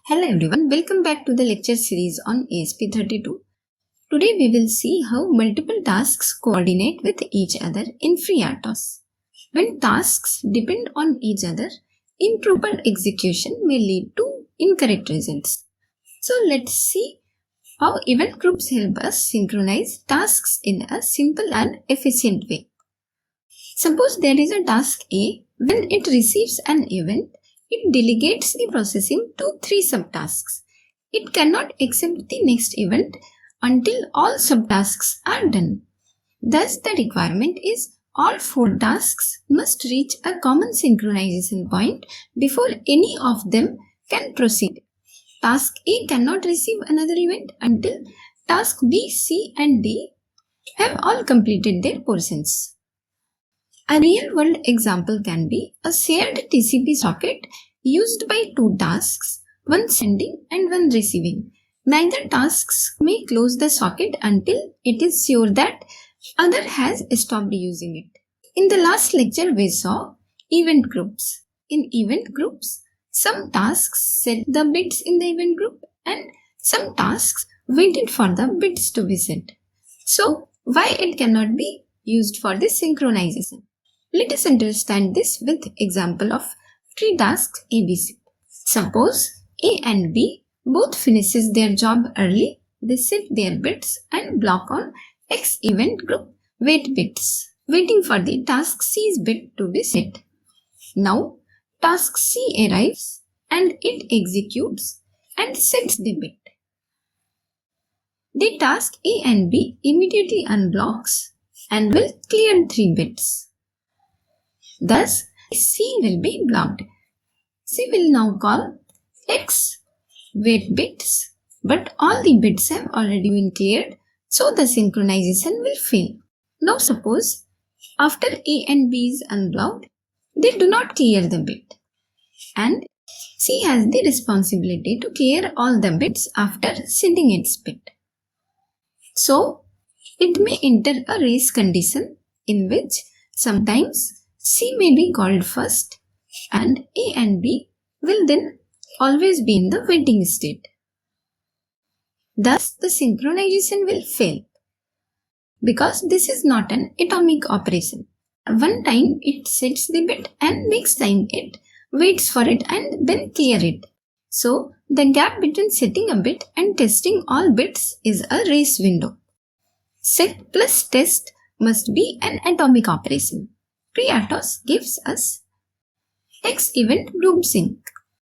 Hello everyone, welcome back to the lecture series on ESP32. Today we will see how multiple tasks coordinate with each other in FreeRTOS. When tasks depend on each other, improper execution may lead to incorrect results. So let's see how event groups help us synchronize tasks in a simple and efficient way. Suppose there is a task A. When it receives an event, it delegates the processing to 3 subtasks. It cannot accept the next event until all subtasks are done. Thus, the requirement is all 4 tasks must reach a common synchronization point before any of them can proceed. Task A cannot receive another event until task B, C and D have all completed their portions. A real-world example can be a shared TCP socket used by 2 tasks, one sending and one receiving. Neither tasks may close the socket until it is sure that other has stopped using it. In the last lecture, we saw event groups. In event groups, some tasks set the bits in the event group and some tasks waited for the bits to be set. So, why it cannot be used for this synchronization? Let us understand this with example of 3 tasks ABC. Suppose A and B both finishes their job early. They set their bits and block on xEventGroupWaitBits, waiting for the task C's bit to be set. Now, task C arrives and it executes and sets the bit. The task A and B immediately unblocks and will clear 3 bits. Thus, C will be blocked. C will now call xEventBits, but all the bits have already been cleared, so the synchronization will fail. Now suppose, after A and B is unblocked, they do not clear the bit, and C has the responsibility to clear all the bits after sending its bit. So, it may enter a race condition in which sometimes C may be called first and A and B will then always be in the waiting state. Thus, the synchronization will fail because this is not an atomic operation. One time it sets the bit and next time it waits for it and then clear it. So, the gap between setting a bit and testing all bits is a race window. Set plus test must be an atomic operation. FreeRTOS gives us xEventGroupSync,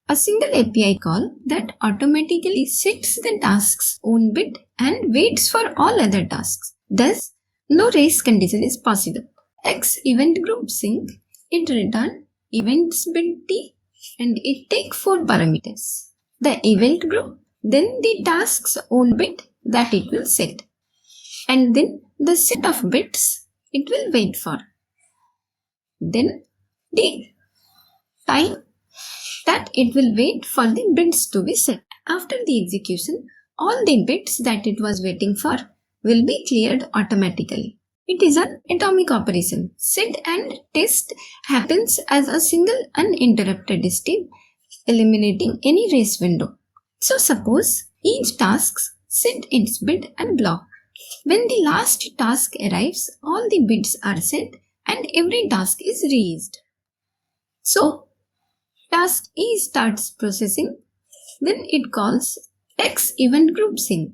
a single API call that automatically sets the task's own bit and waits for all other tasks. Thus, no race condition is possible. xEventGroupSync, it returns events bit t and it takes 4 parameters. The event group, then the task's own bit that it will set, and then the set of bits it will wait for. Then the time that it will wait for the bits to be set. After the execution, all the bits that it was waiting for will be cleared automatically. It is an atomic operation. Set and test happens as a single uninterrupted step, eliminating any race window. So suppose each task set its bit and block. When the last task arrives, all the bits are set and every task is released. So, task E starts processing, then it calls xEventGroupSync.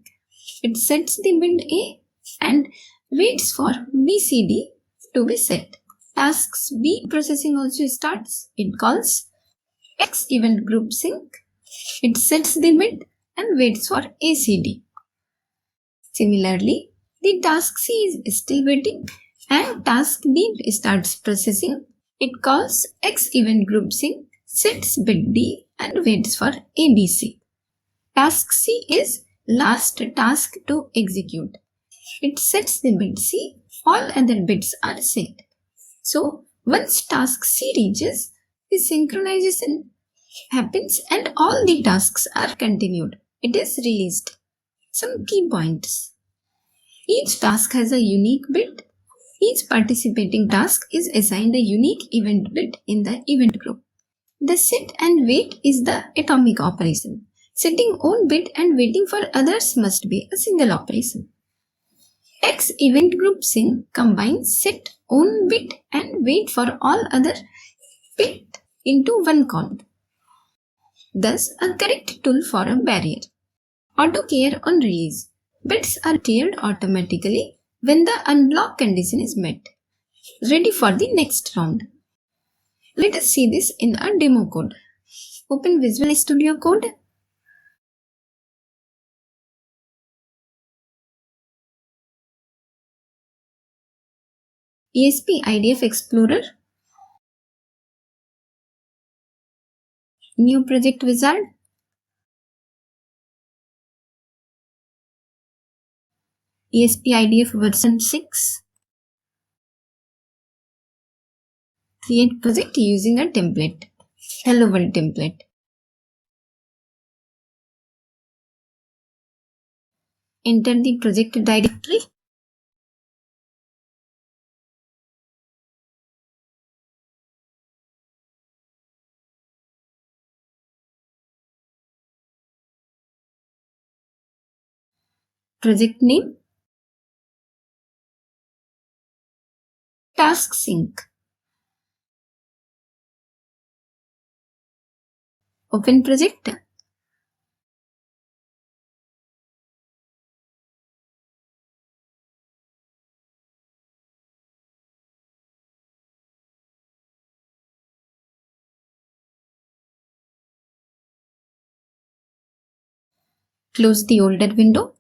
It sets the bit A and waits for BCD to be set. Tasks B processing also starts. It calls xEventGroupSync. It sets the bit and waits for ACD. Similarly, the task C is still waiting and task D starts processing. It calls xEventGroupSync, sets bit D and waits for ABC. Task C is last task to execute. It sets the bit C, all other bits are set. So, once task C reaches, the synchronization happens and all the tasks are continued. It is released. Some key points. Each task has a unique bit. Each participating task is assigned a unique event bit in the event group. The set and wait is the atomic operation. Setting own bit and waiting for others must be a single operation. xEventGroupSync combines set own bit and wait for all other bit into one count. Thus, a correct tool for a barrier. Auto care on release. Bits are cleared automatically when the unblock condition is met. Ready for the next round. Let us see this in a demo code. Open Visual Studio Code. ESP IDF Explorer. New Project Wizard. ESP IDF version 6. Create project using a template. Hello World template. Enter the project directory. Project name. Task sync. Open project. Close the older window.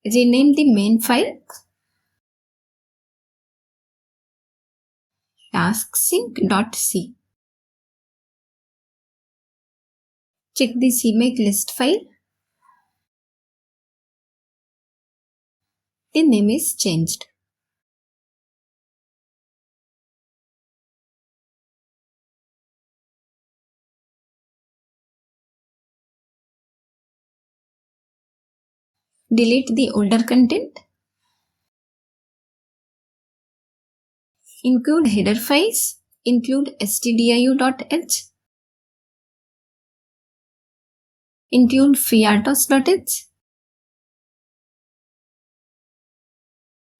Rename the main file. tasksync.c. Check the CMake list file. The name is changed. Delete the older content. Include header files. Include stdio.h. Include FreeRTOS.h.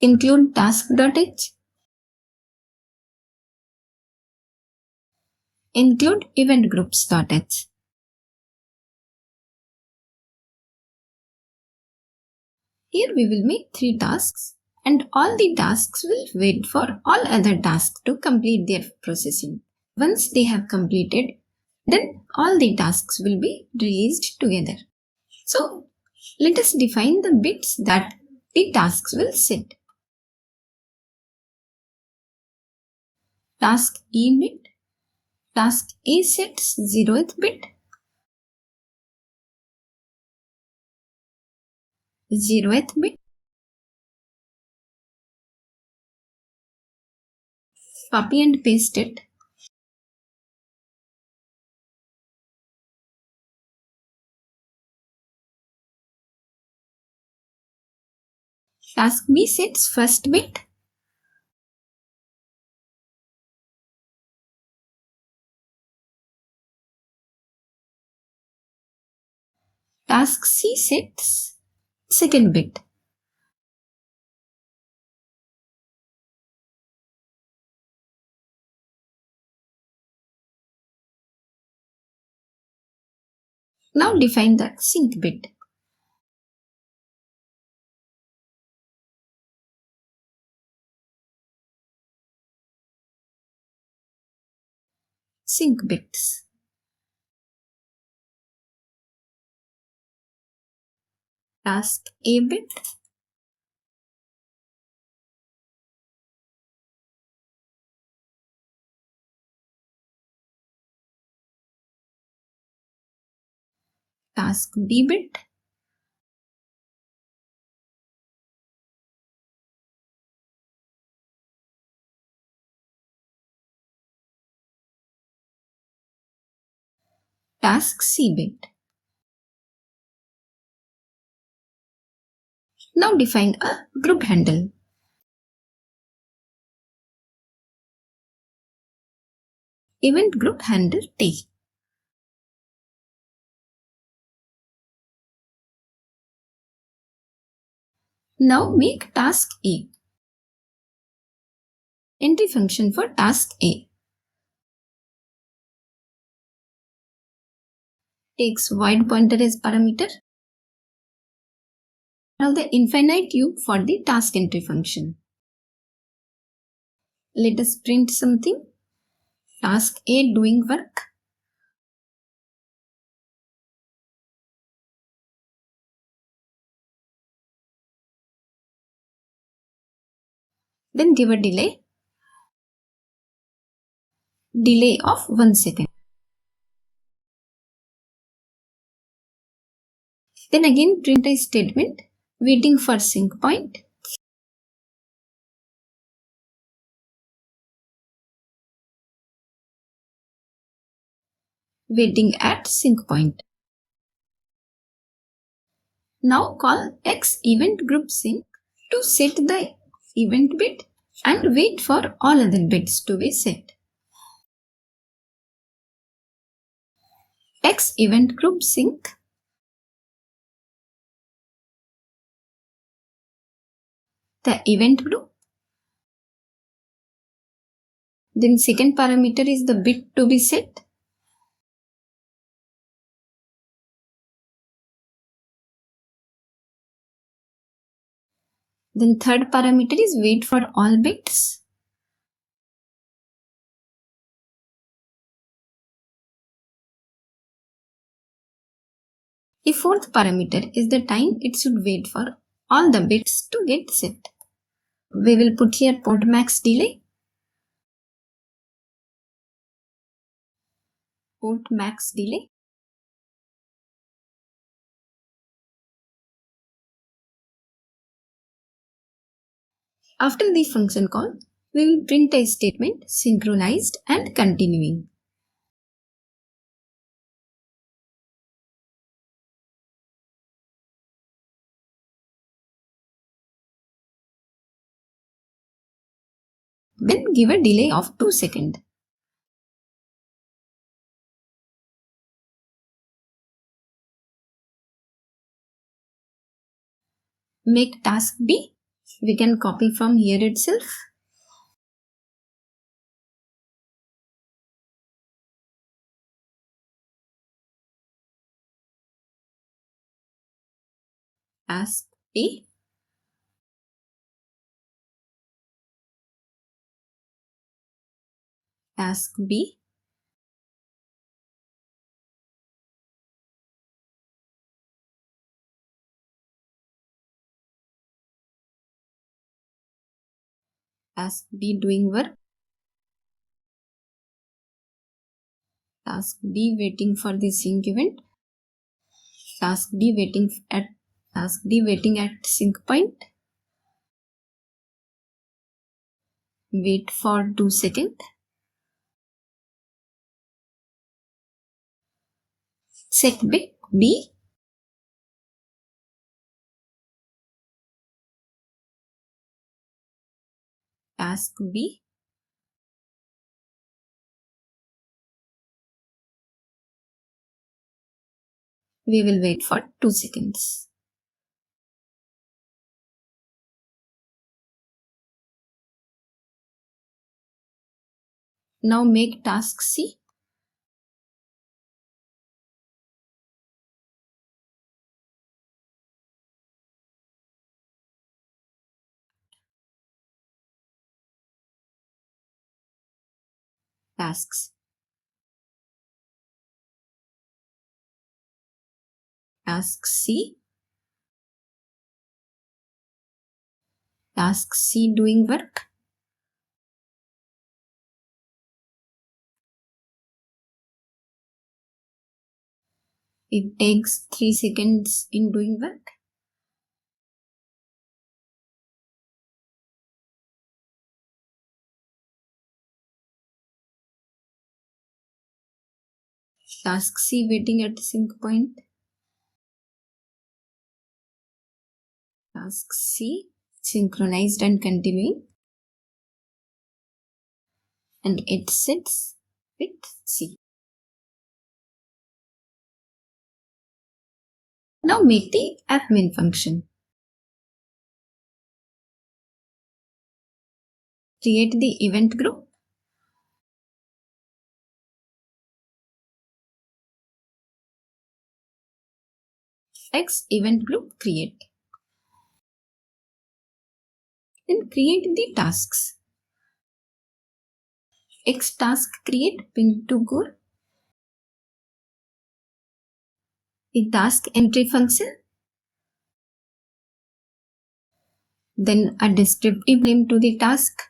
Include task.h. Include eventgroups.h. Here we will make 3 tasks and all the tasks will wait for all other tasks to complete their processing. Once they have completed, then all the tasks will be released together. So let us define the bits that the tasks will set. Task E bit. Task A sets 0th bit. 0th bit. Copy and paste it. Task B sets first bit. Task C sets second bit. Now define the sync bit. Sync bits. Task A bit. Task B bit. Task C bit. Now define a group handle. Event group handle T. Now make task A. Entry function for task A. Takes void pointer as parameter. Now the infinite loop for the task entry function. Let us print something. Task A doing work. Then give a delay of 1 second. Then again print a statement waiting for sync point. Waiting at sync point. Now call xEventGroupSync to set the event bit and wait for all other bits to be set. xEventGroupSync the event group. Then second parameter is the bit to be set. Then third parameter is wait for all bits. The fourth parameter is the time it should wait for all the bits to get set. We will put here port max delay. Port max delay. After the function call, we will print a statement synchronized and continuing. Then give a delay of 2 seconds. Make task B. We can copy from here itself. Task A. Task B. Task B doing work. Task D waiting for the sync event. Task D waiting at sync point. Wait for 2 seconds. Set bit B. Task B. We will wait for 2 seconds. Now make task C. Tasks. Task C. Task C doing work. It takes 3 seconds in doing work. Task C waiting at sync point. task C synchronized and continuing, and it sits with C. Now make the fmin function. Create the event group. xEventGroupCreate. Then create the tasks. xTaskCreate pin to goal. The task entry function. Then a descriptive name to the task.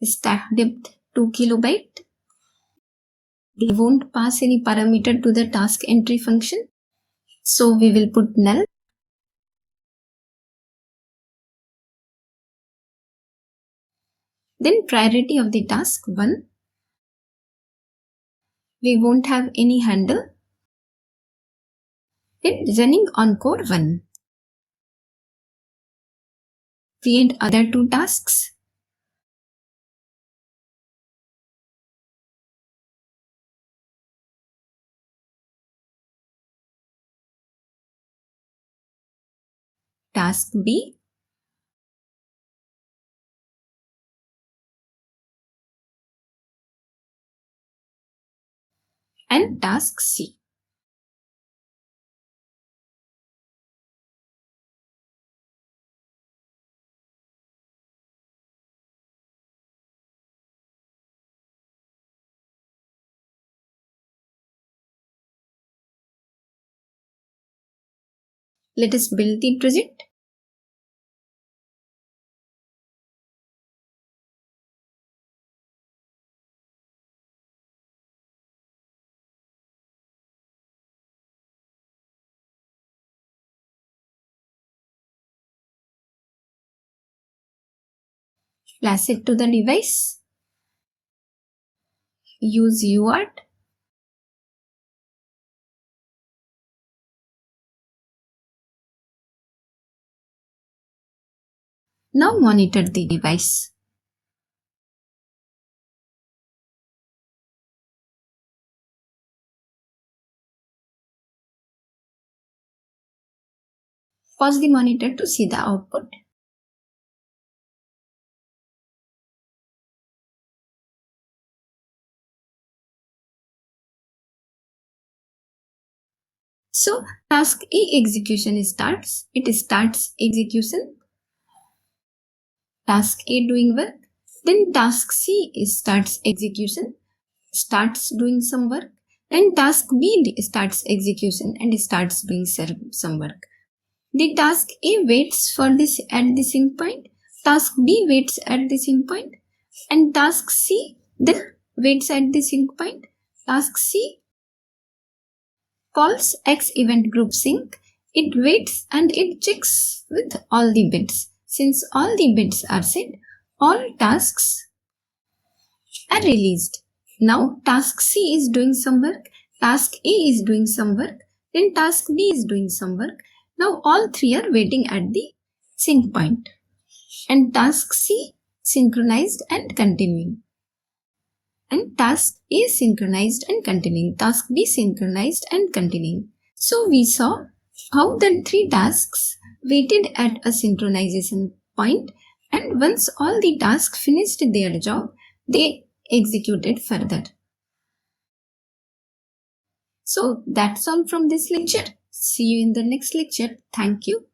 Stack depth 2 kilobyte. We won't pass any parameter to the task entry function, so we will put null. Then priority of the task 1. We won't have any handle. Then running on core 1. Create other 2 tasks. Task B. And task C. Let us build the project. Flash it to the device. Use UART. Now monitor the device. Pause the monitor to see the output. So task A execution starts. It starts execution. Task A doing work. Then task C starts execution, starts doing some work. Then task B starts execution and starts doing some work. The task A waits for this at the sync point. Task B waits at the sync point. And task C then waits at the sync point. Task C calls xEventGroupSync. It waits and it checks with all the bits. Since all the bits are set, all tasks are released. Now task C is doing some work, task A is doing some work, then task B is doing some work. Now all 3 are waiting at the sync point. And task C synchronized and continuing. And task A synchronized and continuing. Task B synchronized and continuing. So we saw how the 3 tasks waited at a synchronization point, and once all the tasks finished their job, they executed further. So that's all from this lecture. See you in the next lecture. Thank you.